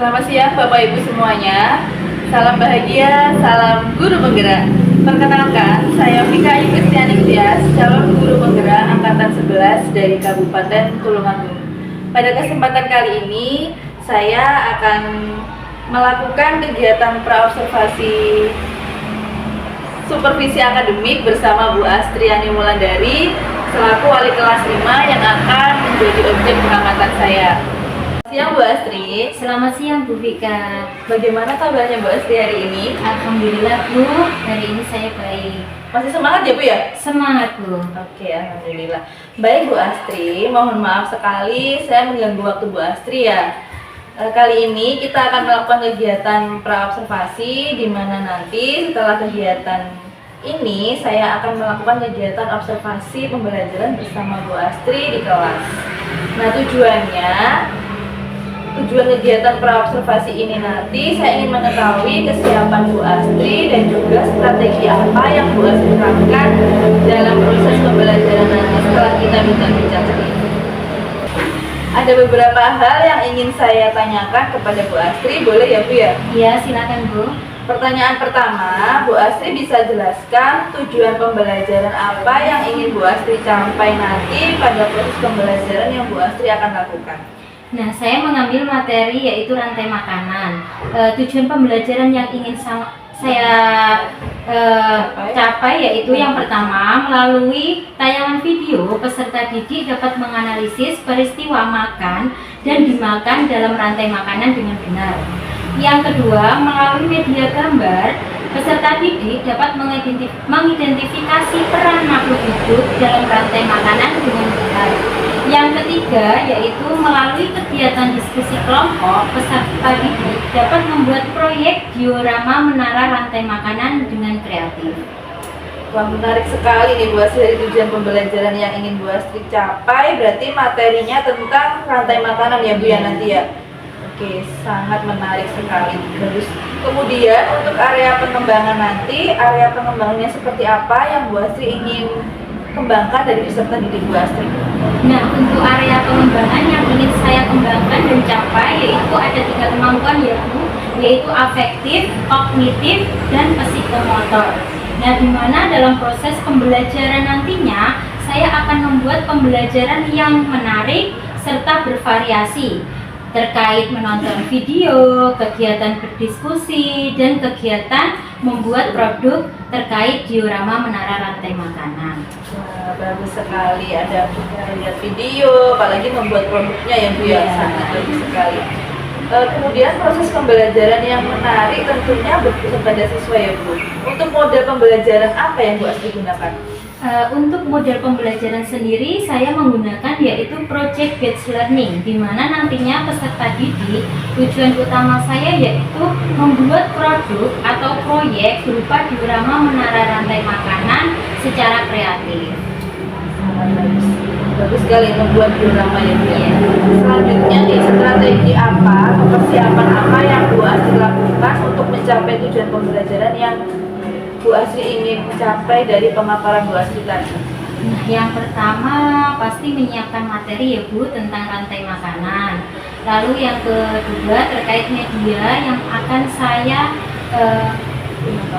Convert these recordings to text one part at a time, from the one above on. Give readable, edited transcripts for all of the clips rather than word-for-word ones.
Selamat siang Bapak Ibu semuanya. Salam bahagia, salam guru penggerak. Perkenalkan, saya Vika Ayu Kristiani Tias, calon guru penggerak angkatan 11 dari Kabupaten Tulungagung. Pada kesempatan kali ini, saya akan melakukan kegiatan praobservasi supervisi akademik bersama Bu Astriani Wulandari selaku wali kelas 5 yang akan menjadi objek pengamatan saya. Siang Bu Astri. Selamat siang Bu Vika. Bagaimana kabarnya Bu Astri hari ini? Alhamdulillah Bu, hari ini saya baik. Masih semangat ya Bu ya? Semangat Bu. Oke, alhamdulillah. Baik Bu Astri, mohon maaf sekali saya mengganggu waktu Bu Astri ya. Kali ini kita akan melakukan kegiatan praobservasi di mana nanti setelah kegiatan ini saya akan melakukan kegiatan observasi pembelajaran bersama Bu Astri di kelas. Nah, tujuan kegiatan praobservasi ini nanti saya ingin mengetahui kesiapan Bu Astri dan juga strategi apa yang Bu Astri lakukan dalam proses pembelajaran nanti setelah kita bincang-bincang ini. Ada beberapa hal yang ingin saya tanyakan kepada Bu Astri, boleh ya Bu ya? Iya, silakan Bu. Pertanyaan pertama, Bu Astri bisa jelaskan tujuan pembelajaran apa yang ingin Bu Astri capai nanti pada proses pembelajaran yang Bu Astri akan lakukan? Nah, saya mengambil materi yaitu rantai makanan. Tujuan pembelajaran yang ingin saya capai yaitu yang pertama, melalui tayangan video peserta didik dapat menganalisis peristiwa makan dan dimakan dalam rantai makanan dengan benar. Yang kedua, melalui media gambar, peserta didik dapat mengidentifikasi peran makhluk hidup dalam rantai makanan dengan benar. Yang ketiga, yaitu melalui kegiatan diskusi kelompok, peserta didik dapat membuat proyek diorama menara rantai makanan dengan kreatif. Wah, menarik sekali nih Bu Astri dari tujuan pembelajaran yang ingin Bu Astri capai. Berarti materinya tentang rantai makanan ya Bu ya nanti ya. Oke, sangat menarik sekali. Bagus. Kemudian untuk area pengembangan nanti, area pengembangannya seperti apa yang Bu Astri ingin kembangkan dari peserta didik Bu Astri? Nah, untuk area pengembangan yang ingin saya kembangkan dan capai yaitu ada 3 kemampuan ya Bu, yaitu afektif, kognitif, dan psikomotor. Nah, di mana dalam proses pembelajaran nantinya saya akan membuat pembelajaran yang menarik serta bervariasi terkait menonton video, kegiatan berdiskusi, dan kegiatan membuat produk terkait diorama menara rantai makanan. Wah, bagus sekali, ada lihat video, apalagi membuat produknya ya Bu ya, sangat bagus sekali. Kemudian proses pembelajaran yang menarik tentunya berkisar pada siswa ya Bu. Untuk model pembelajaran apa yang Bu Astri gunakan? Untuk model pembelajaran sendiri saya menggunakan yaitu project based learning, di mana nantinya peserta didik tujuan utama saya yaitu membuat produk atau proyek berupa diorama menara rantai makanan secara kreatif. Sangat bagus. Bagus sekali membuat diorama ya Bu ya. Selanjutnya nih, strategi apa atau persiapan apa yang Bu Astri lakukan untuk mencapai tujuan pembelajaran yang Bu Astri ingin mencapai dari pemaparan Bu Astri tadi? Nah, yang pertama pasti menyiapkan materi ya Bu tentang rantai makanan. Lalu yang kedua terkait media yang akan saya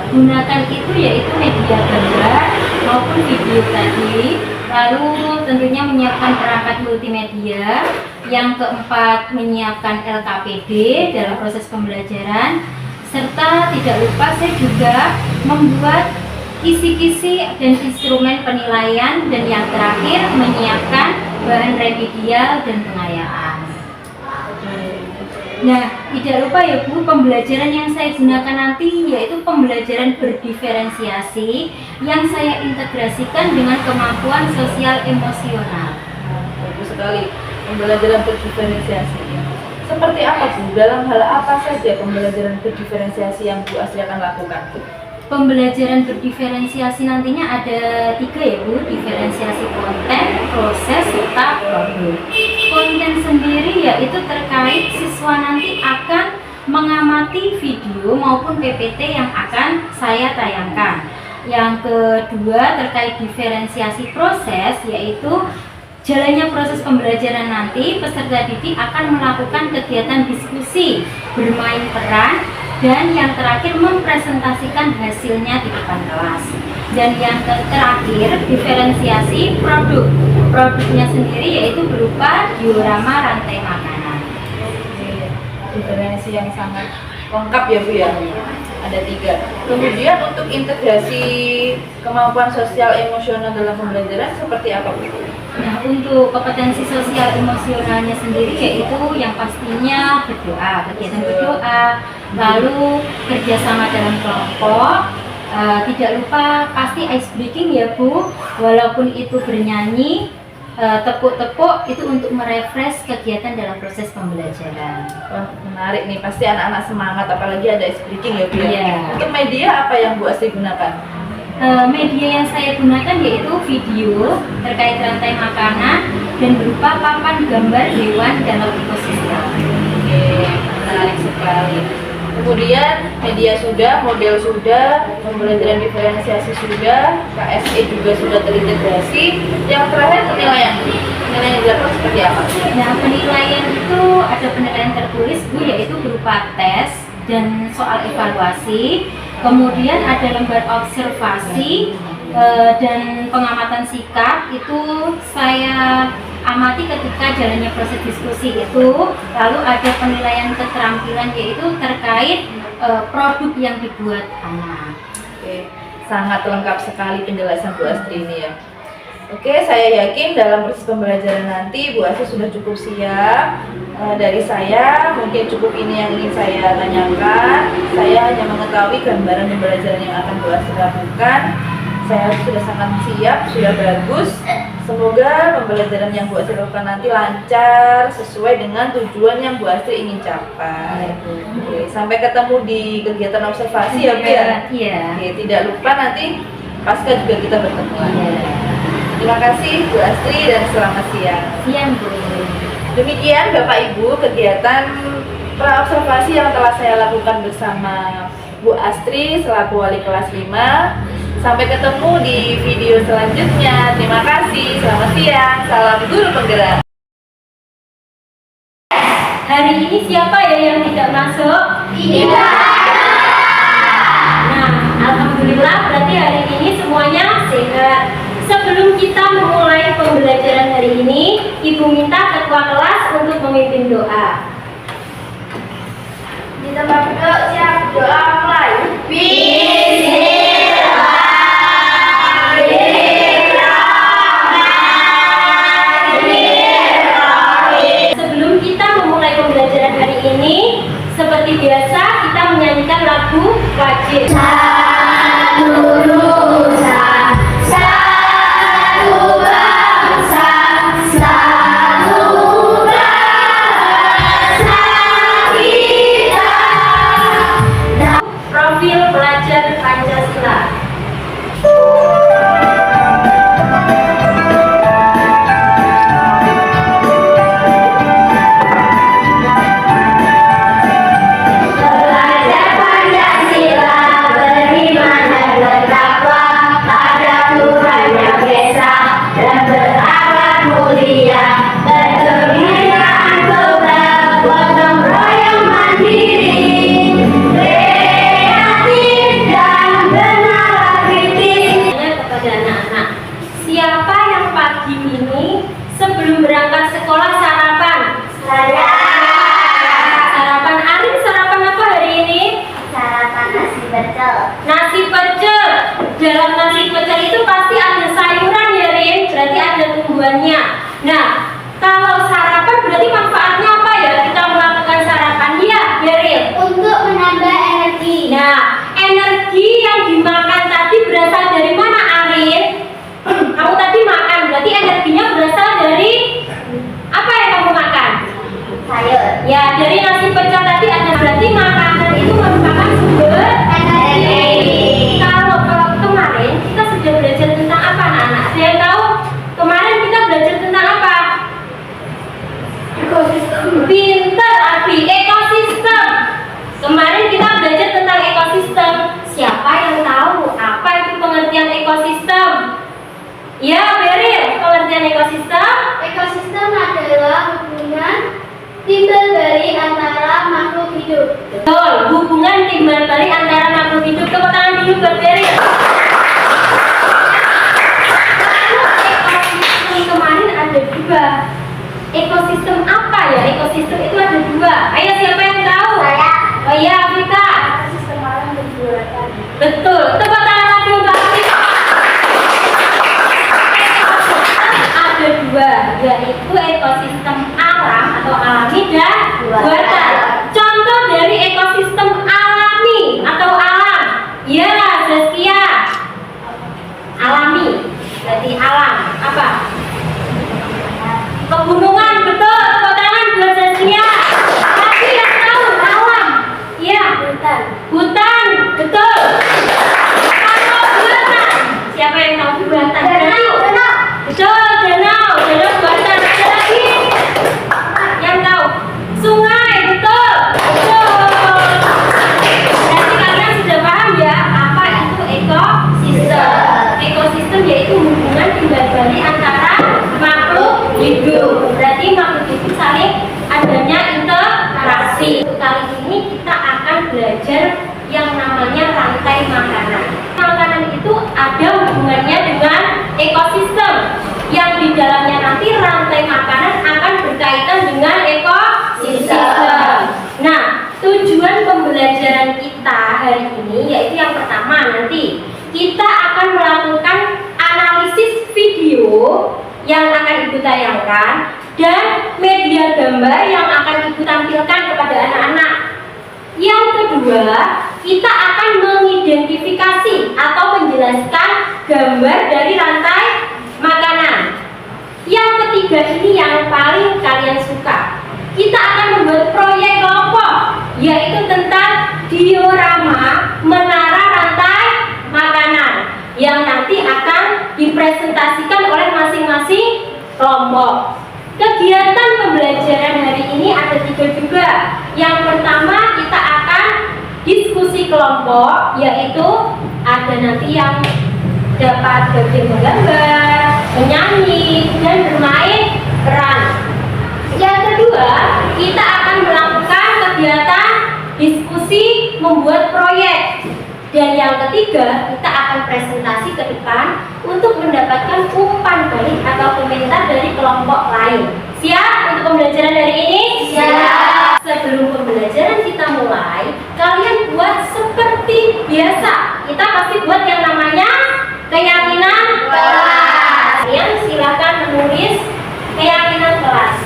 gunakan itu yaitu media gambar maupun video tadi. Lalu tentunya menyiapkan perangkat multimedia. Yang keempat menyiapkan LKPD dalam proses pembelajaran. Serta tidak lupa saya juga membuat kisi-kisi dan instrumen penilaian, dan yang terakhir menyiapkan bahan remedial dan pengayaan. Nah, tidak lupa ya Bu, pembelajaran yang saya gunakan nanti yaitu pembelajaran berdiferensiasi yang saya integrasikan dengan kemampuan sosial emosional. Bagus sekali, pembelajaran berdiferensiasi. Seperti apa Bu? Dalam hal apa saja pembelajaran berdiferensiasi yang Bu Astri akan lakukan? Pembelajaran berdiferensiasi nantinya ada 3 ya Bu, diferensiasi konten, proses, serta produk. Konten sendiri yaitu terkait siswa nanti akan mengamati video maupun PPT yang akan saya tayangkan. Yang kedua terkait diferensiasi proses yaitu Jalannya proses pembelajaran nanti, peserta didik akan melakukan kegiatan diskusi, bermain peran, dan yang terakhir mempresentasikan hasilnya di depan kelas. Dan yang terakhir, diferensiasi produk. Produknya sendiri yaitu berupa diorama rantai makanan. Diferensi yang sangat lengkap ya Bu ya. Ada 3. Kemudian untuk integrasi kemampuan sosial emosional dalam pembelajaran seperti apa Bu? Nah, untuk kompetensi sosial emosionalnya sendiri yaitu yang pastinya berdoa, kegiatan berdoa, lalu kerjasama dalam kelompok, tidak lupa pasti ice breaking ya Bu, walaupun itu bernyanyi, tepuk-tepuk itu untuk merefresh kegiatan dalam proses pembelajaran. Wah, menarik nih, pasti anak-anak semangat, apalagi ada ice breaking ya Bu ya. Iya. Untuk media apa yang Bu Astri gunakan? Media yang saya gunakan yaitu video terkait rantai makanan dan berupa papan gambar hewan dalam ekosistem. Oke, menarik sekali. Kemudian media sudah, model sudah, pembelajaran diferensiasi sudah, KSE juga sudah terintegrasi. Yang terakhir penilaian. Penilaian yang dilakukan seperti apa? Nah, penilaian itu ada penilaian tertulis Bu, yaitu berupa tes dan soal evaluasi. Kemudian ada lembar observasi dan pengamatan sikap. Itu saya amati ketika jalannya proses diskusi itu. Lalu ada penilaian keterampilan yaitu terkait produk yang dibuat anak. Oke, sangat lengkap sekali penjelasan Bu Astri ini ya. Oke, saya yakin dalam proses pembelajaran nanti Bu Astri sudah cukup siap. Dari saya mungkin cukup ini yang ingin saya tanyakan. Saya hanya mengetahui gambaran pembelajaran yang akan Bu Astri lakukan. Saya sudah sangat siap, sudah bagus. Semoga pembelajaran yang Bu Astri lakukan nanti lancar, sesuai dengan tujuan yang Bu Astri ingin capai. Oke, sampai ketemu di kegiatan observasi ya Bu ya. Iya. Oke, tidak lupa nanti pasca juga kita bertemu lagi. Iya. Terima kasih Bu Astri dan selamat siang. Siang Bu. Demikian Bapak Ibu kegiatan praobservasi yang telah saya lakukan bersama Bu Astri selaku wali kelas 5. Sampai ketemu di video selanjutnya. Terima kasih. Selamat siang. Salam guru penggerak. Hari ini siapa ya yang tidak masuk? Tidak. Nah, alhamdulillah berarti hari ini semuanya sehat. Sebelum kita memulai pembelajaran hari ini, Ibu minta ketua kelas untuk memimpin doa. Di tempat duduk siap doa mulai. Sebelum kita memulai pembelajaran hari ini, seperti biasa kita menyanyikan lagu wajib. Profil pelajar Pancasila. Belajar Pancasila, beriman dan bertakwa pada Tuhan Yang Esa dan berakhlak mulia, berkebudayaan global, gotong royong mandiri, kreatif dan benar kritis. Kepada anak-anak, siapa yang pagi ini sebelum berangkat sekolah sarapan? Saya Sarapan Arin, sarapan apa hari ini? sarapan nasi pecel. Nasi pecel. Dalam nasi pecel itu pasti ada sayuran ya Rin, berarti ada tumbuhannya. Nah, kalau sarapan berarti manfaatnya apa ya kita melakukan sarapan? Ya, Rin. Untuk menambah energi. Nah, energi yang dimakan tadi berasal dari mana Arin? Kamu tadi makan, berarti energinya berasal dari apa yang kamu makan? Sayur. Ya, dari nasi pecel tadi ada, berarti makanan itu merupakan sumber Energi. Kalau kemarin kita sudah belajar tentang apa anak-anak? Ada yang tahu? Kemarin kita belajar tentang apa? Ekosistem. Pinter Abi, ekosistem. Kemarin kita belajar tentang ekosistem. Siapa yang tahu apa itu pengertian ekosistem? Ya, Beril, pengertian ekosistem. hidup. Betul, hubungan timbal balik antara makhluk hidup. Tepuk tangan dulu buat Berry. Ekosistem kemarin ada dua. Ekosistem apa ya? Ekosistem itu ada dua. Ayo siapa yang tahu? Saya. Oh iya, Afrika. Sistem alam dan buatan. Betul. Tepuk tangan lagi untuk Afrika. Ada dua, yaitu ekosistem alam atau alami dan buatan. Contoh dari ekosistem alami atau alam. Ya, Zaskia. Alami. Berarti alam. Apa? Pegunungan, betul. Tepuk tangan buat Zaskia. Tapi yang tahu alam. Ya. Hutan. Hutan, betul. Kalau buatan, siapa yang tahu buatan? Danau. Betul, danau buatan. Ada lagi yang tahu? Sungai, betul. Berarti kalian sudah paham ya apa itu ekosistem. Ekosistem yaitu hubungan timbal balik antara makhluk hidup. Berarti makhluk hidup saling adanya interaksi. Kali ini kita akan belajar yang namanya rantai makanan. Makanan itu ada hubungannya dengan ekosistem, yang di dalamnya nanti rantai makanan akan berkaitan dengan ekosistem. Nah, tujuan pembelajaran kita hari ini yaitu yang pertama, nanti kita akan melakukan analisis video yang akan Ibu tayangkan dan media gambar yang akan Ibu tampilkan kepada anak-anak. Yang kedua, kita akan mengidentifikasi atau menjelaskan gambar dari rantai makanan. Yang ketiga ini yang paling kalian suka. Kita akan membuat proyek kelompok, yaitu tentang diorama menara rantai makanan yang nanti akan dipresentasikan oleh masing-masing kelompok. Kegiatan pembelajaran hari ini ada 3 juga. Yang pertama kita akan diskusi kelompok, yaitu ada nanti yang dapat menggambar, menyanyi, dan bermain peran. Yang kedua, kita akan melakukan kegiatan diskusi membuat proyek. Dan yang ketiga, kita akan presentasi ke depan untuk mendapatkan umpan balik atau komentar dari kelompok lain. Siap untuk pembelajaran hari ini? Siap. Sebelum pembelajaran kita mulai, kalian buat seperti biasa. Kita pasti buat yang namanya keyakinan kelas. Kalian silakan menulis keyakinan kelas.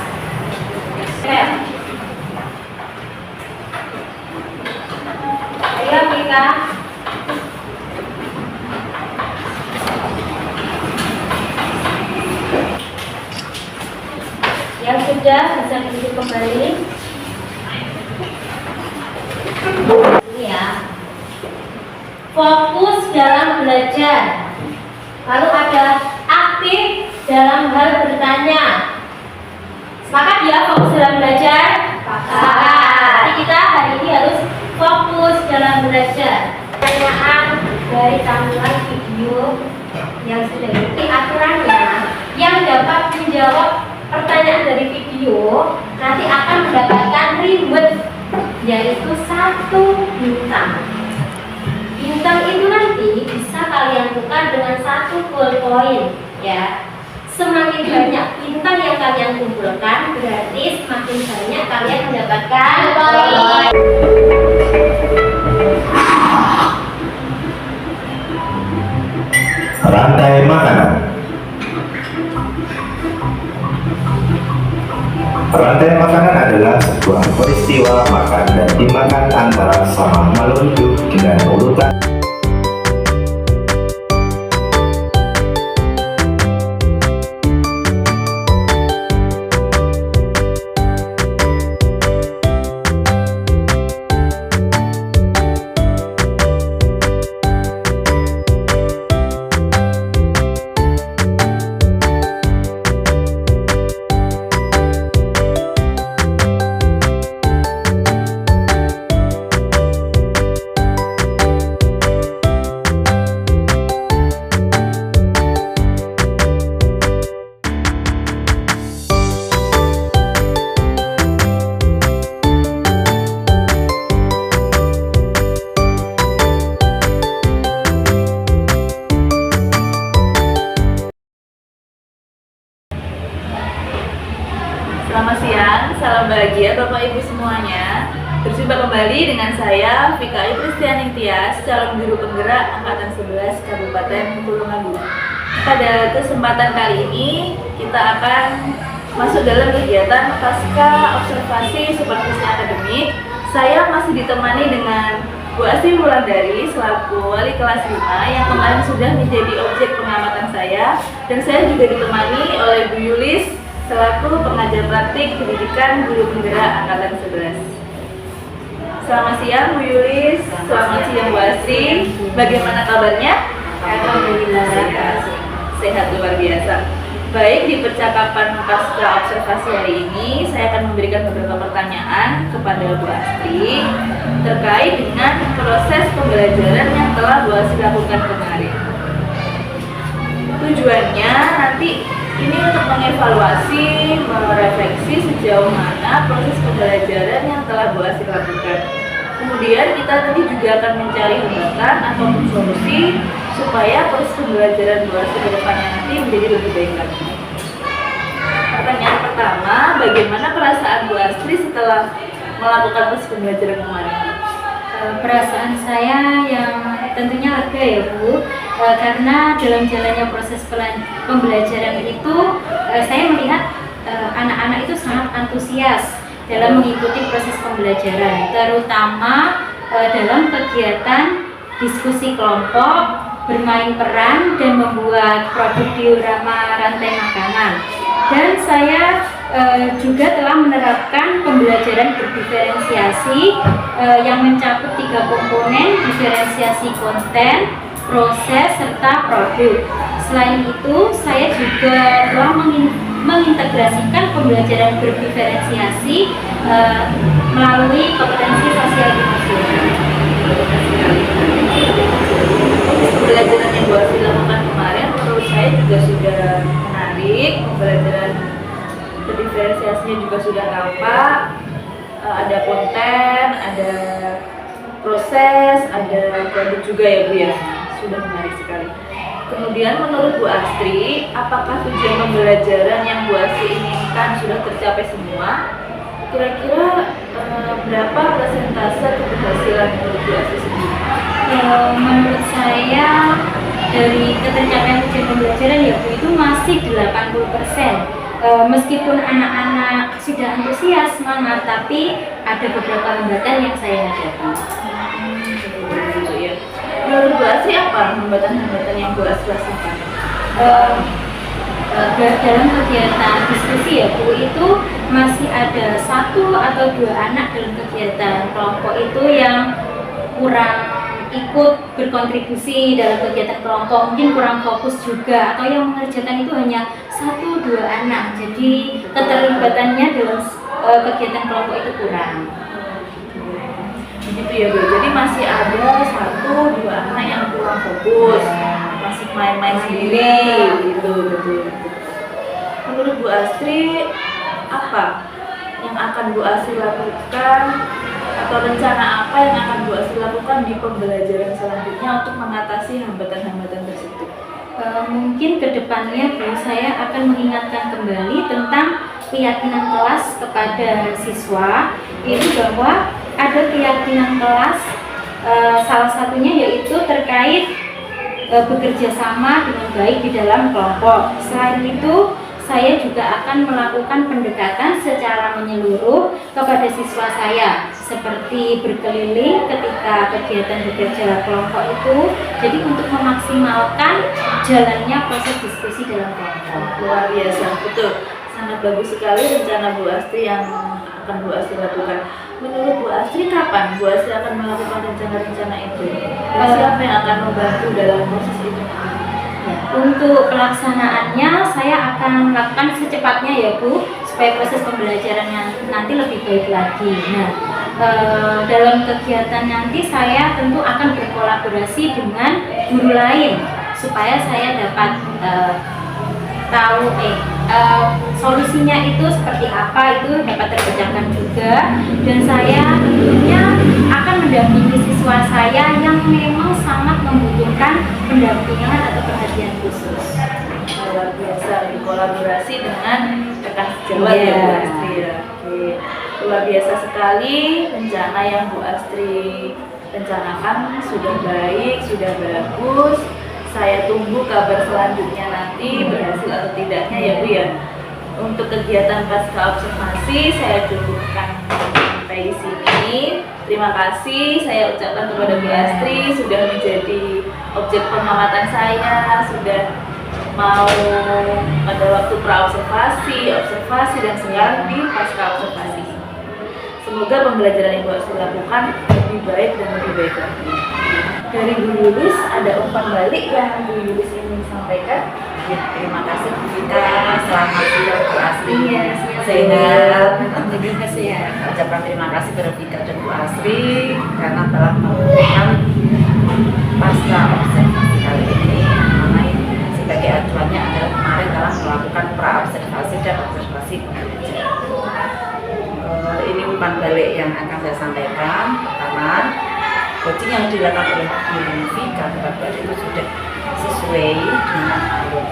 Ayo Mika. Yang sudah bisa duduk kembali. Ini ya. Fokus dalam belajar. Lalu ada aktif dalam hal bertanya. Sepakat ya fokus dalam belajar? Sepakat. Jadi kita hari ini harus fokus dalam belajar. Pertanyaan dari tampilan video yang sudah ini aturannya, yang dapat menjawab pertanyaan dari video nanti akan mendapatkan reward, yaitu 1 bintang. Bintang itu nanti bisa kalian tukar dengan 1 full point ya. Semakin banyak bintang yang kalian kumpulkan, berarti semakin banyak kalian mendapatkan poin. Rantai makanan. Rantai makanan adalah sebuah peristiwa makan dan dimakan antara sama makhluk hidup dengan urutan berbahagia Bapak Ibu semuanya. Berjumpa kembali dengan saya Vika Ayu Kristiani Tias, calon guru penggerak angkatan 11 Kabupaten Tulungagung. Pada kesempatan kali ini kita akan masuk dalam kegiatan pasca observasi supervisi akademik. Saya masih ditemani dengan Bu Asri Wulandari selaku wali kelas 5 yang kemarin sudah menjadi objek pengamatan saya, dan saya juga ditemani oleh Bu Yulis selaku pengajar praktik pendidikan guru penggerak angkatan 11. Selamat siang Bu Yulis, selamat siang Bu Asri. Bagaimana kabarnya? Alhamdulillah Sehat luar biasa. Baik, di percakapan pasca observasi hari ini saya akan memberikan beberapa pertanyaan kepada Bu Asri terkait dengan proses pembelajaran yang telah Bu Asri lakukan kemarin. Tujuannya nanti ini untuk mengevaluasi, merefleksi sejauh mana proses pembelajaran yang telah Bu Asri lakukan. Kemudian kita nanti juga akan mencari hambatan atau solusi supaya proses pembelajaran Bu Asri ke depannya nanti menjadi lebih baik lagi. Pertanyaan pertama, bagaimana perasaan Bu Asri setelah melakukan proses pembelajaran kemarin? Perasaan saya yang tentunya lega ya Bu, karena dalam jalannya proses pembelajaran itu saya melihat anak-anak itu sangat antusias dalam mengikuti proses pembelajaran, terutama dalam kegiatan diskusi kelompok, bermain peran, dan membuat produk diorama rantai makanan. Dan saya juga telah menerapkan pembelajaran berdiferensiasi yang mencakup 3 komponen: diferensiasi konten, proses, serta produk. Selain itu, saya juga telah mengintegrasikan pembelajaran berdiferensiasi melalui kompetensi sosial emosional. Pembelajaran yang Bu Asri lakukan kemarin menurut saya juga sudah menarik. Pembelajaran berdiferensiasinya juga sudah nampak, ada konten, ada proses, ada produk juga ya Bu ya. Sudah menarik sekali. Kemudian menurut Bu Asri, apakah tujuan pembelajaran yang Bu Asri inginkan sudah tercapai semua? Kira-kira berapa persentase keberhasilan menurut Bu Asri sendiri? Menurut saya dari ketercapaian tujuan pembelajaran ya Bu itu masih 80%. Meskipun anak-anak sudah antusias, semangat, tapi ada beberapa hambatan yang saya hadapi. Gitu ya. Menurut Bu Asri apa hambatan-hambatan yang Bu Asri rasakan? Dalam kegiatan diskusi ya Bu, itu masih ada 1 atau 2 anak dalam kegiatan kelompok itu yang kurang ikut berkontribusi dalam kegiatan kelompok, mungkin kurang fokus juga, atau yang mengerjakan itu hanya 1-2 anak, jadi keterlibatannya dalam kegiatan kelompok itu kurang. Begitu ya Bu, jadi masih ada 1-2 anak yang kurang fokus, masih main-main sendiri gitu. Betul. Menurut Bu Asri, apa yang akan Bu Asri lakukan atau rencana apa yang akan Bu Asri lakukan di pembelajaran selanjutnya untuk mengatasi hambatan-hambatan tersebut? Mungkin kedepannya Bu, saya akan mengingatkan kembali tentang keyakinan kelas kepada siswa, itu bahwa ada keyakinan kelas, salah satunya yaitu terkait bekerja sama dengan baik di dalam kelompok. Selain itu, saya juga akan melakukan pendekatan secara menyeluruh kepada siswa saya, seperti berkeliling ketika kegiatan bekerja kelompok itu, jadi untuk memaksimalkan jalannya proses diskusi dalam kelompok. Luar biasa, betul. Sangat bagus sekali rencana Bu Asri yang akan Bu Asri lakukan. Menurut Bu Asri, kapan Bu Asri akan melakukan rencana-rencana itu? Siapa yang akan membantu dalam proses itu? Untuk pelaksanaannya saya akan melakukan secepatnya ya Bu, supaya proses pembelajarannya nanti lebih baik lagi. Nah, dalam kegiatan nanti saya tentu akan berkolaborasi dengan guru lain supaya saya dapat tahu solusinya itu seperti apa, itu dapat terpecahkan juga. Dan saya tentunya akan mendampingi siswa saya yang memang sangat membutuhkan pendampingan atau perhatian khusus. Luar biasa, berkolaborasi dengan rekan sejawat ya Bu Asri. Oke. Luar biasa sekali rencana yang Bu Astri rencanakan, sudah baik, sudah bagus. Saya tunggu kabar selanjutnya nanti berhasil atau tidaknya ya Bu ya. Untuk kegiatan pasca observasi saya cukupkan sampai di sini. Terima kasih saya ucapkan kepada Bu Astri sudah menjadi objek pengamatan saya, sudah mau pada waktu pra-observasi, observasi, dan sekarang di pasca observasi. Semoga pembelajaran yang Bu Astri lakukan lebih baik dan lebih baik lagi. Dari Bu Yulis ada umpan balik yang Bu Yulis ingin sampaikan. Ya, terima kasih Bu Vika, selamat siang Bu Astri. Iya, Sehat. Alhamdulillah sehat. Ucapkan terima kasih kepada Vika dan Bu Astri karena telah memberikan pasca observasi kali ini. Mengenai sebagai acuannya adalah kemarin telah melakukan pra-observasi dan observasi pembelajaran. Ini umpan balik yang akan saya sampaikan. Pertama, coaching yang dilakukan oleh Bu Vika kepada Bu Astri itu sudah sesuai dengan alur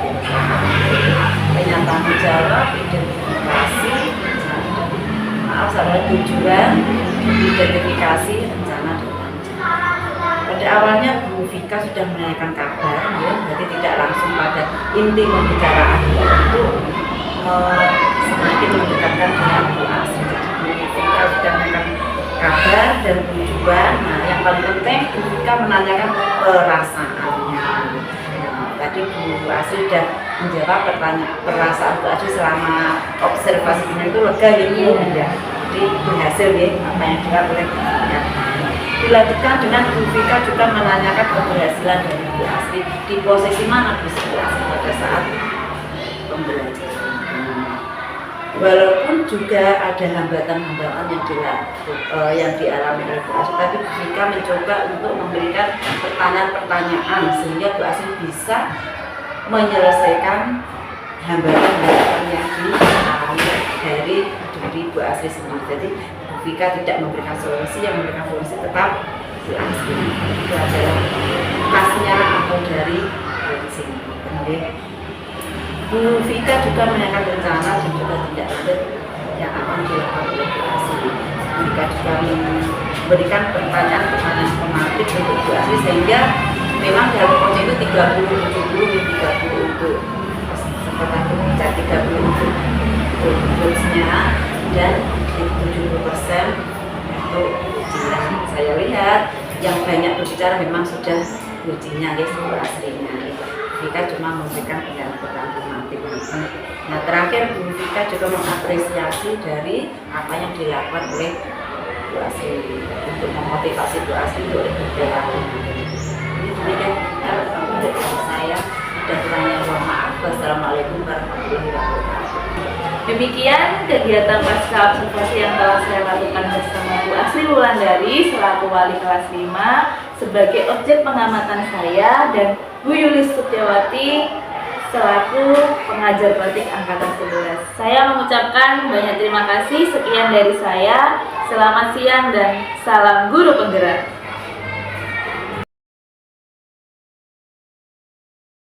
penyampaian jawab, identifikasi, salah tujuan, identifikasi, rencana dan rencana. Pada awalnya Bu Vika sudah menanyakan kabar, ya, berarti tidak langsung pada inti pembicaraan untuk semakin mendekatkan dengan Bu Astri. Bu Vika sudah menanyakan kabar dan tujuan. Nah, yang paling penting Bu Vika menanyakan perasaannya. Tadi Bu Astri sudah menjawab perasaan Bu Astri selama observasi ini itu lega ya Bu, ya. Jadi berhasil ya apa yang dilakukan oleh Bu Vika. Dilanjutkan dengan Bu Vika juga menanyakan keberhasilan dari Bu Astri di posisi mana Bu Astri pada saat pembelajaran. Walaupun juga ada hambatan-hambatan yang dialami oleh Bu Astri, tapi Bu Vika mencoba untuk memberikan pertanyaan-pertanyaan sehingga Bu Astri bisa menyelesaikan hambatan-hambatan yang dialami dari Bu Astri sendiri. Jadi Bu Vika tidak memberikan solusi, yang memberikan solusi tetap Bu Astri. Itu adalah khasnya atau dari sini. Kemudian Bu Vika juga menanyakan rencana dan juga tindak lanjut yang akan dilakukan oleh Bu Astri. Bu Vika juga memberikan pertanyaan-pertanyaan tematik untuk Bu Astri sehingga memang dalam coaching itu 30-70-30 untuk kesempatan berbicara, 30 untuk goalsnya dan 70% untuk ujian. Saya lihat yang banyak berbicara memang sudah ujinya guys, Bu Astri-nya. Vika cuma memberikan pendampingan tematik. Nah, terakhir Bu Vika juga mengapresiasi dari apa yang dilakukan oleh Bu Astri untuk memotivasi Bu Astri untuk berkembang. Ini demikian dari saya, dan kurangnya mohon maaf. Wassalamualaikum warahmatullahi wabarakatuh. Demikian kegiatan pasca observasi yang telah saya lakukan bersama Bu Astri Wulandari selaku wali kelas 5 sebagai objek pengamatan saya, dan Bu Yulis Setiawati selaku pengajar batik angkatan 11. Saya mengucapkan banyak terima kasih. Sekian dari saya. Selamat siang dan salam guru penggerak.